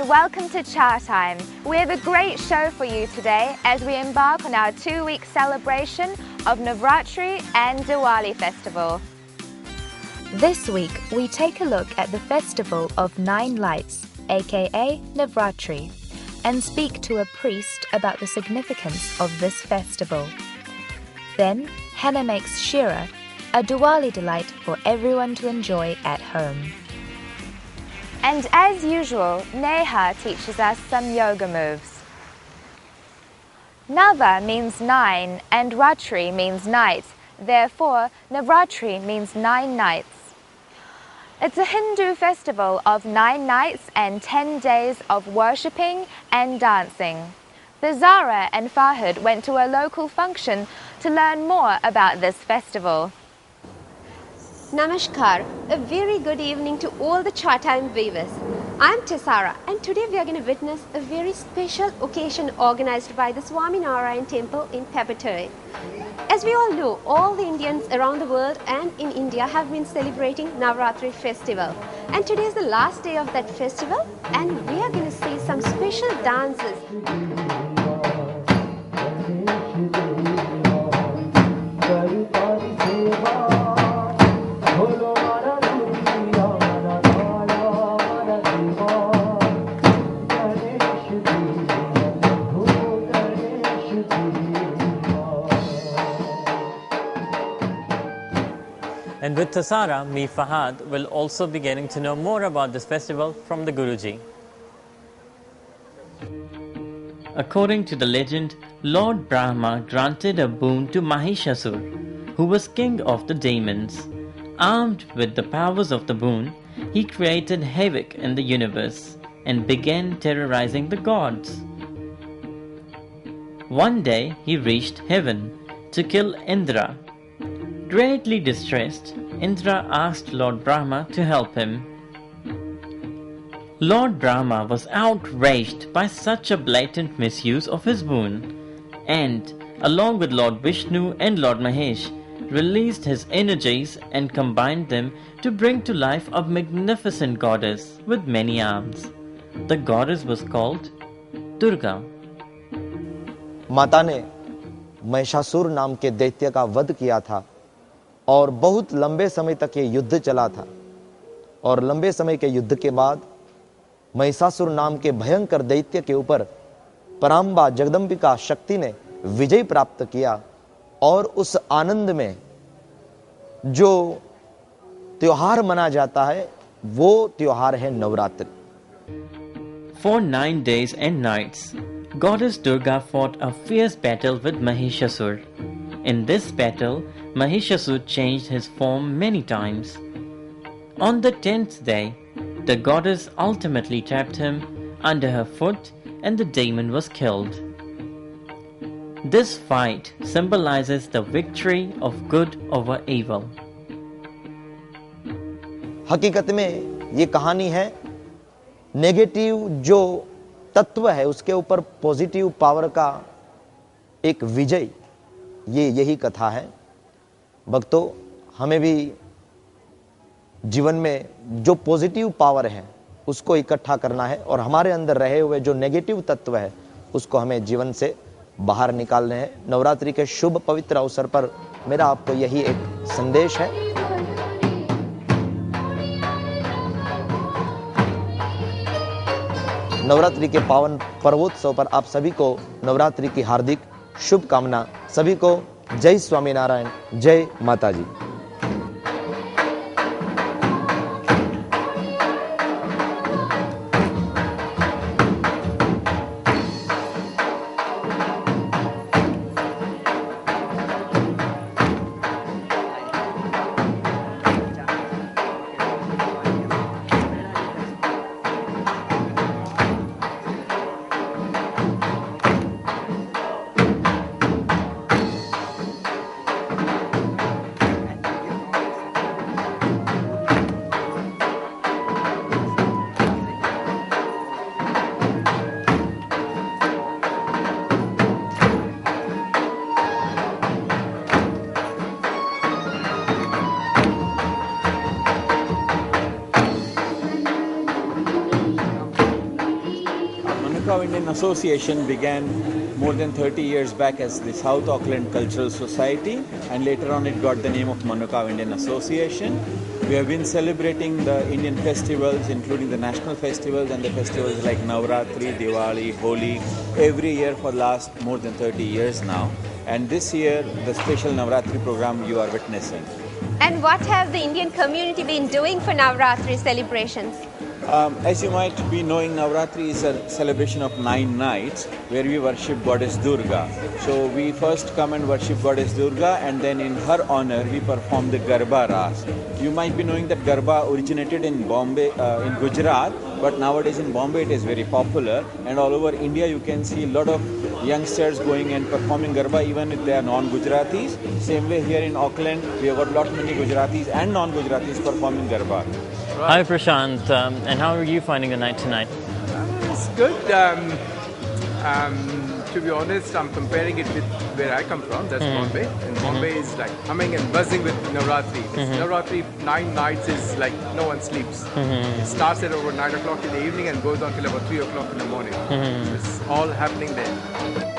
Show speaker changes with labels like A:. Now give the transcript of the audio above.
A: and welcome to Cha Time. We have a great show for you today as we embark on our 2-week celebration of Navratri and Diwali festival. This week, we take a look at the festival of 9 lights, aka Navratri, and speak to a priest about the significance of this festival. Then, Hannah makes Shira, a Diwali delight for everyone to enjoy at home. And as usual, Neha teaches us some yoga moves. Nava means 9 and Ratri means night. Therefore, Navratri means 9 nights. It's a Hindu festival of 9 nights and 10 days of worshipping and dancing. The Zara and Fahad went to a local function to learn more about this festival.
B: Namaskar, a very good evening to all the Cha Time viewers. I'm Tessara and today we are going to witness a very special occasion organized by the Swaminarayan Temple in Peppertay. As we all know, all the Indians around the world and in India have been celebrating Navratri festival. And today is the last day of that festival and we are going to see some special dances.
C: And with Tessara, me Fahad will also be getting to know more about this festival from the Guruji. According to the legend, Lord Brahma granted a boon to Mahishasur, who was king of the demons. Armed with the powers of the boon, he created havoc in the universe and began terrorizing the gods. One day he reached heaven to kill Indra. Greatly distressed, Indra asked Lord Brahma to help him. Lord Brahma was outraged by such a blatant misuse of his boon and, along with Lord Vishnu and Lord Mahesh, released his energies and combined them to bring to life a magnificent goddess with many arms. The goddess was called Durga.
D: माता ने महिषासुर नाम के दैत्य का वध किया था और बहुत लंबे समय तक ये युद्ध चला था और लंबे समय के युद्ध के बाद महिषासुर नाम के भयंकर दैत्य के ऊपर पराम्बा जगदम्बिका शक्ति ने विजय प्राप्त किया और उस आनंद में जो त्योहार मना जाता है वो त्योहार है Navratri.
C: For 9 days and nights, Goddess Durga fought a fierce battle with Mahishasur. In this battle, Mahishasur changed his form many times. On the 10th day, the goddess ultimately trapped him under her foot and the demon was killed. This fight symbolizes the victory of good over evil.
D: हकीकत में ये कहानी है negative जो तत्व है उसके ऊपर पॉजिटिव पावर का एक विजय. ये यही कथा है. भक्तों, हमें भी जीवन में जो पॉजिटिव पावर है उसको इकट्ठा करना है और हमारे अंदर रहे हुए जो नेगेटिव तत्व है उसको हमें जीवन से बाहर निकालने हैं. नवरात्रि के शुभ पवित्र अवसर पर मेरा आपको यही एक संदेश है. नवरात्रि के पावन पर्वोत्सव पर आप सभी को नवरात्रि की हार्दिक शुभकामना. सभी को जय स्वामीनारायण, जय माता जी.
E: Manukau Indian Association began more than 30 years back as the South Auckland Cultural Society, and later on it got the name of Manukau Indian Association. We have been celebrating the Indian festivals, including the national festivals and the festivals like Navratri, Diwali, Holi, every year for last more than 30 years now. And this year, the special Navratri program you are witnessing.
B: And what have the Indian community been doing for Navratri celebrations?
E: As you might be knowing, Navratri is a celebration of 9 nights where we worship Goddess Durga. So we first come and worship Goddess Durga, and then in her honor we perform the Garba Ras. You might be knowing that Garba originated in Bombay, in Gujarat, but nowadays in Bombay it is very popular, and all over India you can see a lot of youngsters going and performing Garba even if they are non-Gujaratis. Same way here in Auckland we have got lot many Gujaratis and non-Gujaratis performing Garba.
C: Hi Prashant, and how are you finding the night tonight?
F: It's good. To be honest, I'm comparing it with where I come from, that's Bombay. And Bombay is like humming and buzzing with Navratri. Navratri, 9 nights is like no one sleeps. It starts at over 9 o'clock in the evening and goes on till about 3 o'clock in the morning. It's all happening there.